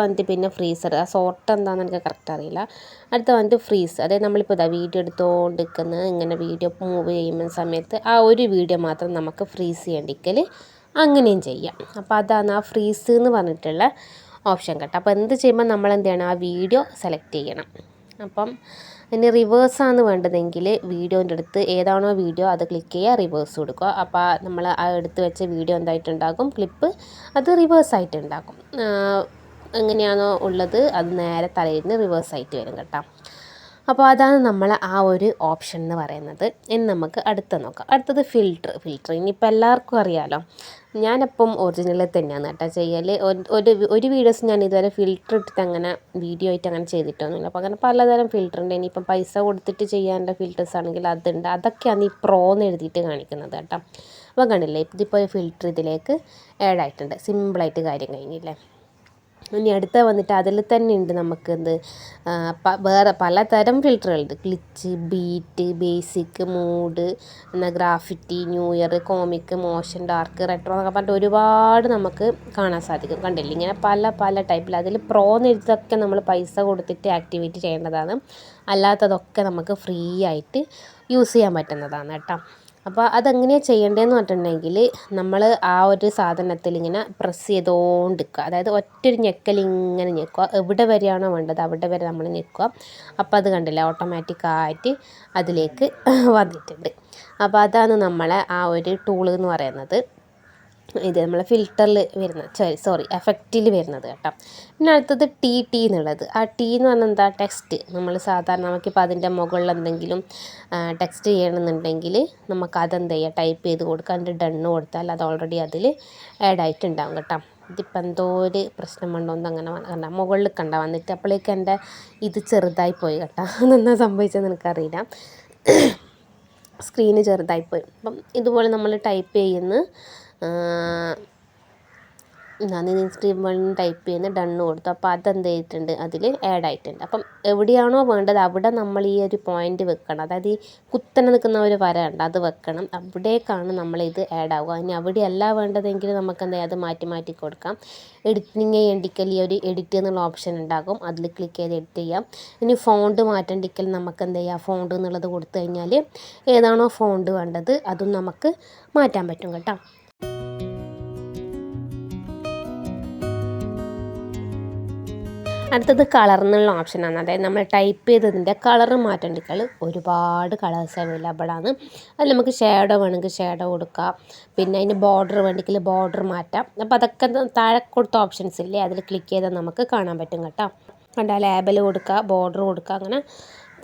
വന്നിട്ട് പിന്നെ ഫ്രീസർ. ആ സോർട്ട് എന്താണെന്ന് എനിക്ക് കറക്റ്റ് അറിയില്ല. അടുത്ത വന്നിട്ട് ഫ്രീസ്. അതായത് നമ്മളിപ്പോൾ വീഡിയോ എടുത്തുകൊണ്ടിരിക്കുന്നത് ഇങ്ങനെ വീഡിയോ മൂവ് ചെയ്യുന്ന സമയത്ത് ആ ഒരു വീഡിയോ മാത്രം നമുക്ക് ഫ്രീസ് ചെയ്യേണ്ടിക്കൽ അങ്ങനെയും ചെയ്യാം. അപ്പോൾ അതാണ് ആ ഫ്രീസ് എന്ന് പറഞ്ഞിട്ടുള്ള ഓപ്ഷൻ കേട്ടോ. അപ്പോൾ എന്ത് ചെയ്യുമ്പോൾ നമ്മൾ എന്ത് ചെയ്യണം, ആ വീഡിയോ സെലക്ട് ചെയ്യണം. അപ്പം ഇനി റിവേഴ്സാണ് വേണ്ടതെങ്കിൽ വീഡിയോൻ്റെ അടുത്ത് ഏതാണോ വീഡിയോ അത് ക്ലിക്ക് ചെയ്യുക, റിവേഴ്സ് കൊടുക്കുക. അപ്പോൾ നമ്മൾ ആ എടുത്ത് വെച്ച വീഡിയോ എന്തായിട്ടുണ്ടാകും, ക്ലിപ്പ് അത് റിവേഴ്സായിട്ടുണ്ടാകും. എങ്ങനെയാണോ ഉള്ളത് അത് നേരെ തലയിൽ നിന്ന് റിവേഴ്സായിട്ട് വരും കേട്ടോ. അപ്പോൾ അതാണ് നമ്മൾ ആ ഒരു ഓപ്ഷൻ എന്ന് പറയുന്നത്. ഇനി നമുക്ക് നോക്കാം. അടുത്തത് ഫിൽറ്റർ. ഇനിയിപ്പോൾ എല്ലാവർക്കും അറിയാമല്ലോ, ഞാനിപ്പം ഒറിജിനൽ തന്നെയാണ് കേട്ടോ ചെയ്യൽ. ഒരു വീഡിയോസ് ഞാൻ ഇതുവരെ ഫിൽറ്റർ ഇട്ടിട്ട് അങ്ങനെ വീഡിയോ ആയിട്ട് അങ്ങനെ ചെയ്തിട്ടൊന്നുമില്ല. അപ്പോൾ അങ്ങനെ പലതരം ഫിൽറ്റർ ഉണ്ട്. ഇനിയിപ്പം പൈസ കൊടുത്തിട്ട് ചെയ്യാനുള്ള ഫിൽറ്റേഴ്സ് ആണെങ്കിൽ അതുണ്ട്. അതൊക്കെയാണ് ഈ പ്രോ എന്ന് എഴുതിയിട്ട് കാണിക്കുന്നത് കേട്ടോ. അപ്പോൾ കണ്ടില്ലേ, ഇതിപ്പോൾ ഒരു ഫിൽറ്റർ ഇതിലേക്ക് ആഡ് ആയിട്ടുണ്ട്. സിമ്പിളായിട്ട് കാര്യം കഴിഞ്ഞില്ലേ. ഇനി അടുത്ത വന്നിട്ട് അതിൽ തന്നെ ഉണ്ട് നമുക്ക് വേറെ പലതരം ഫിൽറ്ററുകളുണ്ട്. Glitch, beat, basic, mood, graffiti, new year, comic, motion, dark, retro എന്നൊക്കെ പറഞ്ഞിട്ട് ഒരുപാട് നമുക്ക് കാണാൻ സാധിക്കും. കണ്ടില്ലേ, ഇങ്ങനെ പല ടൈപ്പിൽ. അതിൽ പ്രോ എഴുതൊക്കെ നമ്മൾ പൈസ കൊടുത്തിട്ട് ആക്ടിവേറ്റ് ചെയ്യേണ്ടതാണ്. അല്ലാത്തതൊക്കെ നമുക്ക് ഫ്രീ ആയിട്ട് യൂസ് ചെയ്യാൻ പറ്റുന്നതാണ് കേട്ടോ. അപ്പോൾ അതെങ്ങനെയാണ് ചെയ്യേണ്ടതെന്ന് പറഞ്ഞിട്ടുണ്ടെങ്കിൽ നമ്മൾ ആ ഒരു സാധനത്തിൽ ഇങ്ങനെ പ്രസ് ചെയ്തുകൊണ്ടിരിക്കുക. അതായത് ഒറ്റൊരു ഞെക്കൽ ഇങ്ങനെ ഞെക്കുക. എവിടെ വരെയാണോ വേണ്ടത് അവിടെ വരെ നമ്മൾ ഞെക്കുക. അപ്പോൾ അത് കണ്ടില്ല ഓട്ടോമാറ്റിക്കായിട്ട് അതിലേക്ക് വന്നിട്ടുണ്ട്. അപ്പോൾ അതാണ് നമ്മളെ ആ ഒരു ടൂൾ എന്ന് പറയുന്നത്. ഇത് നമ്മളെ ഫിൽറ്ററിൽ വരുന്ന എഫക്റ്റിൽ വരുന്നത് കേട്ടോ. പിന്നെ അടുത്തത് ടി എന്നുള്ളത്. ആ ടി എന്ന് പറഞ്ഞാൽ എന്താ, ടെക്സ്റ്റ്. നമ്മൾ സാധാരണ നമുക്കിപ്പോൾ അതിൻ്റെ മുകളിൽ എന്തെങ്കിലും ടെക്സ്റ്റ് ചെയ്യണമെന്നുണ്ടെങ്കിൽ നമുക്ക് അതെന്ത് ചെയ്യുക, ടൈപ്പ് ചെയ്ത് കൊടുക്കുക. അതിൻ്റെ ഡണ്ണ് കൊടുത്താൽ അത് ഓൾറെഡി അതിൽ ആഡ് ആയിട്ടുണ്ടാകും കേട്ടോ. ഇതിപ്പോൾ എന്തോ ഒരു പ്രശ്നം ഉണ്ടോന്ന് അങ്ങനെ കണ്ട മുകളിൽ കണ്ട വന്നിട്ട് അപ്പോഴേക്ക് എൻ്റെ ഇത് ചെറുതായി പോയി കേട്ടോ. അതെന്താ സംഭവിച്ചതെന്ന് എനിക്കറിയില്ല, സ്ക്രീന് ചെറുതായിപ്പോയി. അപ്പം ഇതുപോലെ നമ്മൾ ടൈപ്പ് ചെയ്യുന്ന ഞാൻ സ്ക്രീൻ ടൈപ്പ് ചെയ്യുന്ന ഡണ്ണ് കൊടുത്തു. അപ്പോൾ അതെന്ത് ചെയ്തിട്ടുണ്ട്, അതിൽ ആഡ് ആയിട്ടുണ്ട്. അപ്പം എവിടെയാണോ വേണ്ടത് അവിടെ നമ്മൾ ഈ ഒരു പോയിൻ്റ് വെക്കണം. അതായത് ഈ കുത്തനെ നിൽക്കുന്ന ഒരു വര ഉണ്ട്, അത് വെക്കണം. അവിടേക്കാണ് നമ്മളിത് ആഡ് ആവുക. ഇനി അവിടെയല്ല വേണ്ടതെങ്കിൽ നമുക്ക് എന്താ അത് മാറ്റി മാറ്റി കൊടുക്കാം. എഡിറ്റിങ് ചെയ്യണ്ടിക്കൽ ഈ ഒരു എഡിറ്റ് എന്നുള്ള ഓപ്ഷൻ ഉണ്ടാകും, അതിൽ ക്ലിക്ക് ചെയ്ത് എഡിറ്റ് ചെയ്യാം. ഇനി ഫോണ്ട് മാറ്റണ്ടിക്കൽ നമുക്ക് എന്ത് ചെയ്യാം, ഫോണ്ട് എന്നുള്ളത് കൊടുത്തു കഴിഞ്ഞാൽ ഏതാണോ ഫോണ്ട് വേണ്ടത് അതും നമുക്ക് മാറ്റാൻ പറ്റും കേട്ടോ. അടുത്തത് കളർ എന്നുള്ള ഓപ്ഷനാണ്. അതായത് നമ്മൾ ടൈപ്പ് ചെയ്തതിൻ്റെ കളർ മാറ്റേണ്ടിക്കൽ ഒരുപാട് കളേഴ്സ് അവൈലബിൾ ആണ്. അതിൽ നമുക്ക് ഷേഡോ വേണമെങ്കിൽ ഷേഡോ കൊടുക്കാം. പിന്നെ അതിന് ബോർഡർ വേണമെങ്കിൽ ബോർഡർ മാറ്റാം. അപ്പോൾ അതൊക്കെ താഴെ കൊടുത്ത ഓപ്ഷൻസ് ഇല്ലേ, അതിൽ ക്ലിക്ക് ചെയ്താൽ നമുക്ക് കാണാൻ പറ്റും കേട്ടോ. കണ്ടാൽ ലേബൽ കൊടുക്കുക, ബോർഡർ കൊടുക്കുക, അങ്ങനെ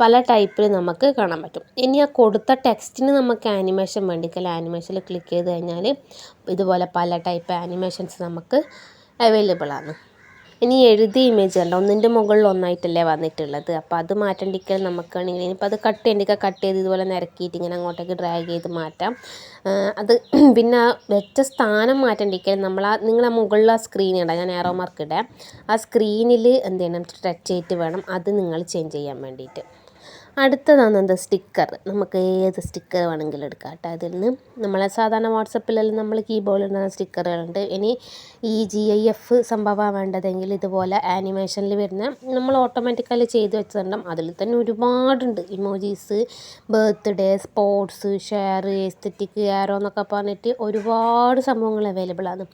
പല ടൈപ്പിൽ നമുക്ക് കാണാൻ പറ്റും. ഇനി ആ കൊടുത്ത ടെക്സ്റ്റിന് നമുക്ക് ആനിമേഷൻ വേണ്ടിക്കൽ ആനിമേഷനിൽ ക്ലിക്ക് ചെയ്ത് കഴിഞ്ഞാൽ ഇതുപോലെ പല ടൈപ്പ് ആനിമേഷൻസ് നമുക്ക് അവൈലബിൾ ആണ്. ഇനി എഴുതിയ ഇമേജ് കണ്ടോ, ഒന്നിൻ്റെ മുകളിൽ ഒന്നായിട്ടല്ലേ വന്നിട്ടുള്ളത്. അപ്പോൾ അത് മാറ്റേണ്ടിക്കൽ നമുക്കാണെങ്കിൽ ഇനിയിപ്പോൾ അത് കട്ട് ചെയ്യേണ്ടിക്കൽ കട്ട് ചെയ്ത് ഇതുപോലെ നിരക്കിയിട്ട് ഇങ്ങനെ അങ്ങോട്ടേക്ക് ഡ്രാഗ് ചെയ്ത് മാറ്റാം. അത് പിന്നെ വെച്ച സ്ഥാനം മാറ്റേണ്ടിക്കൽ നിങ്ങൾ ആ മുകളിൽ ആ സ്ക്രീൻ ഉണ്ടാകും, ഞാൻ ഏറോ മാർക്ക് ഇടാം, ആ സ്ക്രീനിൽ എന്ത് ചെയ്യണം, ടച്ച് ചെയ്തിട്ട് വേണം അത് നിങ്ങൾ ചേഞ്ച് ചെയ്യാൻ വേണ്ടിയിട്ട്. അടുത്തതാണ് എന്താ, സ്റ്റിക്കർ. നമുക്ക് ഏത് സ്റ്റിക്കർ വേണമെങ്കിലും എടുക്കാം കേട്ടോ. അതിൽ നിന്ന് നമ്മളെ സാധാരണ വാട്സപ്പിലെല്ലാം നമ്മൾ കീബോർഡിൽ ഇടുന്ന സ്റ്റിക്കറുകളുണ്ട്. ഇനി ഈ GIF സംഭവം വേണ്ടതെങ്കിൽ ഇതുപോലെ ആനിമേഷനിൽ വരുന്ന നമ്മൾ ഓട്ടോമാറ്റിക്കലി ചെയ്ത് വെച്ചിട്ടുണ്ടാകും. അതിൽ തന്നെ ഒരുപാടുണ്ട്. Emojis, birthday, sports, share, aesthetic, arrow എന്നൊക്കെ പറഞ്ഞിട്ട് ഒരുപാട് സംഭവങ്ങൾ അവൈലബിൾ ആണ്.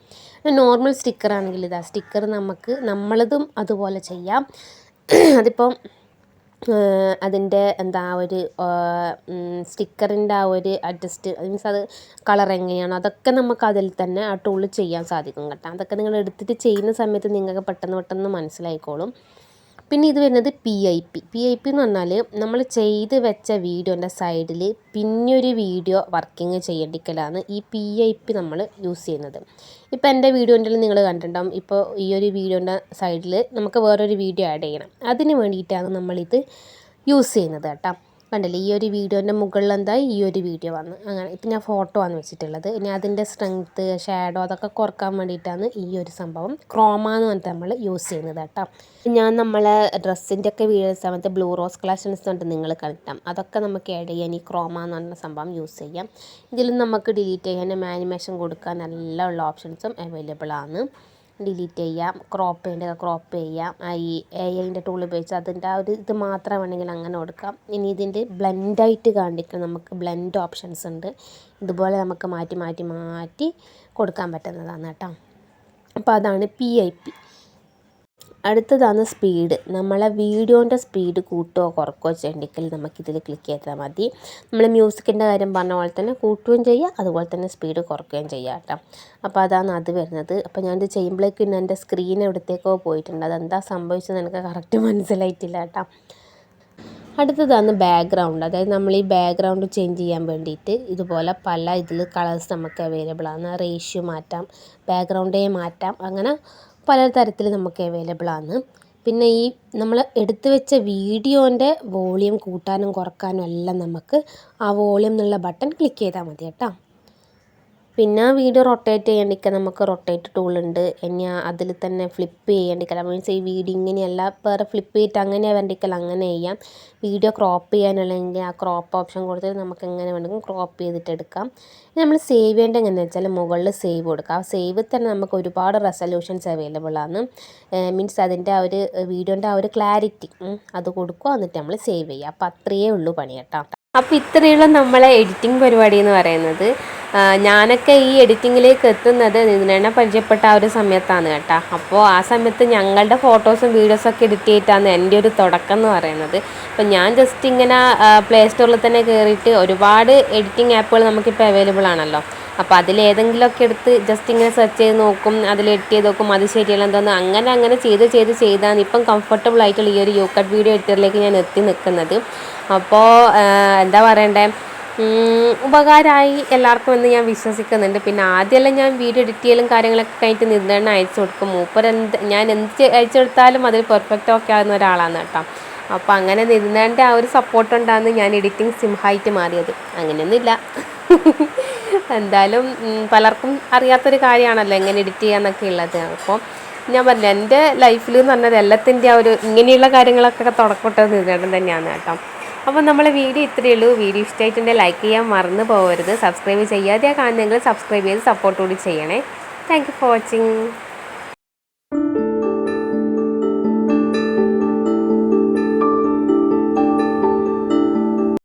നോർമൽ സ്റ്റിക്കർ ആണെങ്കിൽ ഇതാ സ്റ്റിക്കർ നമ്മളതും അതുപോലെ ചെയ്യാം. അതിപ്പം അതിൻ്റെ എന്താ ഒരു സ്റ്റിക്കറിൻ്റെ ആ ഒരു അഡ്ജസ്റ്റ് മീൻസ് അത് കളർ എങ്ങനെയാണോ അതൊക്കെ നമുക്ക് അതിൽ തന്നെ ആ ടൂളിൽ ചെയ്യാൻ സാധിക്കും കേട്ടോ. അതൊക്കെ നിങ്ങൾ എടുത്തിട്ട് ചെയ്യുന്ന സമയത്ത് നിങ്ങൾക്ക് പെട്ടെന്ന് മനസ്സിലായിക്കോളും. പിന്നെ ഇത് വരുന്നത് PIP എന്ന് പറഞ്ഞാൽ നമ്മൾ ചെയ്ത് വെച്ച വീഡിയോൻ്റെ സൈഡിൽ പിന്നൊരു വീഡിയോ വർക്കിംഗ് ചെയ്യേണ്ടിക്കലാണ് ഈ PIP നമ്മൾ യൂസ് ചെയ്യുന്നത്. ഇപ്പോൾ എൻ്റെ വീഡിയോൻ്റെ നിങ്ങൾ കണ്ടിട്ടുണ്ടാകും, ഇപ്പോൾ ഈ ഒരു വീഡിയോൻ്റെ സൈഡിൽ നമുക്ക് വേറൊരു വീഡിയോ ആഡ് ചെയ്യണം. അതിന് വേണ്ടിയിട്ടാണ് നമ്മളിത് യൂസ് ചെയ്യുന്നത് കേട്ടോ. കണ്ടില്ലേ, ഈ ഒരു വീഡിയോൻ്റെ മുകളിൽ എന്തായി ഈ ഒരു വീഡിയോ വന്ന് അങ്ങനെ. ഇപ്പം ഞാൻ ഫോട്ടോ ആണ് വെച്ചിട്ടുള്ളത്. ഇനി അതിൻ്റെ സ്ട്രെങ്ത്ത്, ഷാഡോ അതൊക്കെ കുറക്കാൻ വേണ്ടിയിട്ടാണ് ഈ ഒരു സംഭവം ക്രോമ എന്ന് പറഞ്ഞിട്ട് നമ്മൾ യൂസ് ചെയ്യുന്നത് കേട്ടോ. ഞാൻ നമ്മളെ ഡ്രസ്സിൻ്റെ ഒക്കെ വീഡിയോ സമയത്ത് ബ്ലൂ റോസ് കളക്ഷൻസ് എന്നിട്ട് നിങ്ങൾ കണ്ടിട്ടാം, അതൊക്കെ നമുക്ക് ആഡ് ചെയ്യാൻ ഈ ക്രോമ എന്ന് പറഞ്ഞ സംഭവം യൂസ് ചെയ്യാം. ഇതിലും നമുക്ക് ഡിലീറ്റ് ചെയ്യാനും ആനിമേഷൻ കൊടുക്കാൻ എല്ലാ ഉള്ള ഓപ്ഷൻസും അവൈലബിൾ ആണ്. ഡിലീറ്റ് ചെയ്യാം, ക്രോപ്പ് ചെയ്യേണ്ടത് ക്രോപ്പ് ചെയ്യാം. ഈ AI ടൂൾ ഉപയോഗിച്ച് അതിൻ്റെ ആ ഒരു ഇത് മാത്രം വേണമെങ്കിൽ അങ്ങനെ കൊടുക്കാം. ഇനി ഇതിൻ്റെ ബ്ലെൻഡായിട്ട് കാണിക്കാൻ നമുക്ക് ബ്ലെൻഡ് ഓപ്ഷൻസ് ഉണ്ട്. ഇതുപോലെ നമുക്ക് മാറ്റി കൊടുക്കാൻ പറ്റുന്നതാണ് കേട്ടോ. അപ്പോൾ അതാണ് PIP. അടുത്തതാണ് സ്പീഡ്. നമ്മളെ വീഡിയോൻ്റെ സ്പീഡ് കൂട്ടുകയോ കുറയ്ക്കുകയോ ചെയ്യണമെങ്കിൽ നമുക്കിതിൽ ക്ലിക്ക് ചെയ്താൽ മതി. നമ്മൾ മ്യൂസിക്കിൻ്റെ കാര്യം പറഞ്ഞ പോലെ തന്നെ കൂട്ടുകയും ചെയ്യുക, അതുപോലെ തന്നെ സ്പീഡ് കുറയ്ക്കുകയും ചെയ്യുക കേട്ടോ. അപ്പോൾ അതാണ് അത് വരുന്നത്. അപ്പോൾ ഞാനിത് ചെയ്യുമ്പോഴേക്കും എൻ്റെ സ്ക്രീൻ എവിടത്തേക്കോ പോയിട്ടുണ്ട്. അതെന്താ സംഭവിച്ചത് എനിക്ക് കറക്റ്റ് മനസ്സിലായിട്ടില്ല കേട്ടോ. അടുത്തതാണ് ബാക്ക്ഗ്രൗണ്ട്. അതായത് നമ്മൾ ഈ ബാക്ക്ഗ്രൗണ്ട് ചേഞ്ച് ചെയ്യാൻ വേണ്ടിയിട്ട് ഇതുപോലെ പല ഇതിൽ കളേഴ്സ് നമുക്ക് അവൈലബിൾ ആണ്. റേഷ്യോ മാറ്റാം, ബാക്ക്ഗ്രൗണ്ടേ മാറ്റാം, അങ്ങനെ പല തരത്തിൽ നമുക്ക് അവൈലബിൾ ആണ്. പിന്നെ ഈ നമ്മൾ എടുത്തു വെച്ച വീഡിയോൻ്റെ വോളിയം കൂട്ടാനും കുറക്കാനും എല്ലാം നമുക്ക് ആ വോളിയം എന്നുള്ള ബട്ടൺ ക്ലിക്ക് ചെയ്താൽ മതി കേട്ടോ. പിന്നെ വീഡിയോ റൊട്ടേറ്റ് ചെയ്യേണ്ടിക്കാൻ നമുക്ക് റൊട്ടേറ്റ് ടൂളുണ്ട്. ഇനി അതിൽ തന്നെ ഫ്ലിപ്പ് ചെയ്യേണ്ടിക്കല മീൻസ് ഈ വീഡിയോ ഇങ്ങനെയല്ല വേറെ ഫ്ലിപ്പ് ചെയ്തിട്ട് അങ്ങനെ വേണ്ടിക്കൽ അങ്ങനെ ചെയ്യാം. വീഡിയോ ക്രോപ്പ് ചെയ്യാനല്ലെങ്കിൽ ആ ക്രോപ്പ് ഓപ്ഷൻ കൊടുത്തിട്ട് നമുക്ക് എങ്ങനെ വേണമെങ്കിലും ക്രോപ്പ് ചെയ്തിട്ട് എടുക്കാം. നമ്മൾ സേവ് ചെയ്യേണ്ടത് എങ്ങനെയാണെന്ന് വെച്ചാൽ മുകളിൽ സേവ് കൊടുക്കുക. ആ സേവിൽ തന്നെ നമുക്ക് ഒരുപാട് റെസൊല്യൂഷൻസ് അവൈലബിൾ ആണ്. മീൻസ് അതിൻ്റെ ആ ഒരു വീഡിയോൻ്റെ ആ ഒരു ക്ലാരിറ്റി അത് കൊടുക്കുക, എന്നിട്ട് നമ്മൾ സേവ് ചെയ്യുക. അപ്പോൾ അത്രയേ ഉള്ളൂ പണി കേട്ടോ. അപ്പോൾ ഇത്രയുള്ള നമ്മളെ എഡിറ്റിംഗ് പരിപാടി എന്ന് പറയുന്നത്. ഞാനൊക്കെ ഈ എഡിറ്റിങ്ങിലേക്ക് എത്തുന്നത് ഇതിനെ പരിചയപ്പെട്ട ആ ഒരു സമയത്താണ് കേട്ടോ. അപ്പോൾ ആ സമയത്ത് ഞങ്ങളുടെ ഫോട്ടോസും വീഡിയോസൊക്കെ എഡിറ്റ് ചെയ്തിട്ടാണ് എൻ്റെ ഒരു തുടക്കം എന്ന് പറയുന്നത്. അപ്പോൾ ഞാൻ ജസ്റ്റ് ഇങ്ങനെ പ്ലേ സ്റ്റോറിൽ തന്നെ കയറിയിട്ട് ഒരുപാട് എഡിറ്റിംഗ് ആപ്പുകൾ നമുക്കിപ്പോൾ അവൈലബിൾ ആണല്ലോ. അപ്പോൾ അതിലേതെങ്കിലുമൊക്കെ എടുത്ത് ജസ്റ്റ് ഇങ്ങനെ സെർച്ച് ചെയ്ത് നോക്കും, അതിൽ എഡിറ്റ് ചെയ്ത് നോക്കും, അത് ശരിയല്ല എന്തോന്ന് അങ്ങനെ ചെയ്താണ് ഇപ്പം കംഫർട്ടബിൾ ആയിട്ടുള്ള ഈ ഒരു യൂക്കട്ട് വീഡിയോ എഡിറ്ററിലേക്ക് ഞാൻ എത്തി നിൽക്കുന്നത്. അപ്പോൾ എന്താ പറയണ്ടേ, ഉപകാരമായി എല്ലാവർക്കും എന്ന് ഞാൻ വിശ്വസിക്കുന്നുണ്ട്. പിന്നെ ആദ്യമെല്ലാം ഞാൻ വീഡിയോ എഡിറ്റ് ചെയ്യലും കാര്യങ്ങളൊക്കെ കഴിഞ്ഞിട്ട് നിന്നേണ്ണ അയച്ചു കൊടുക്കും. ഞാൻ എന്ത് അയച്ചു കൊടുത്താലും അതിൽ പെർഫെക്റ്റ് ഓക്കെ ആകുന്ന ഒരാളാണ് കേട്ടോ. അപ്പോൾ അങ്ങനെ നിന്നേണ്ട ആ ഒരു സപ്പോർട്ട് ഉണ്ടാകുന്ന ഞാൻ എഡിറ്റിംഗ് സിംഹായിട്ട് മാറിയത്. അങ്ങനെയൊന്നുമില്ല. എന്തായാലും പലർക്കും അറിയാത്തൊരു കാര്യമാണല്ലോ എങ്ങനെ എഡിറ്റ് ചെയ്യാന്നൊക്കെ ഉള്ളത്. അപ്പോൾ ഞാൻ പറഞ്ഞില്ല, എൻ്റെ ലൈഫിൽ എന്ന് പറഞ്ഞാൽ എല്ലാത്തിൻ്റെ ആ ഒരു ഇങ്ങനെയുള്ള കാര്യങ്ങളൊക്കെ തുടക്കമിട്ടത് നിന്നേട്ടൻ തന്നെയാണ് കേട്ടോ. അപ്പോൾ നമ്മളെ വീഡിയോ ഇത്രയേ ഉള്ളൂ. വീഡിയോ ഇഷ്ടമായിട്ടുണ്ടെങ്കിൽ ലൈക്ക് ചെയ്യാൻ മറന്നു പോകരുത്. സബ്സ്ക്രൈബ് ചെയ്യാതെ കാണുന്നെങ്കിൽ സബ്സ്ക്രൈബ് ചെയ്ത് സപ്പോർട്ട് കൂടി ചെയ്യണേ. Thank you for watching.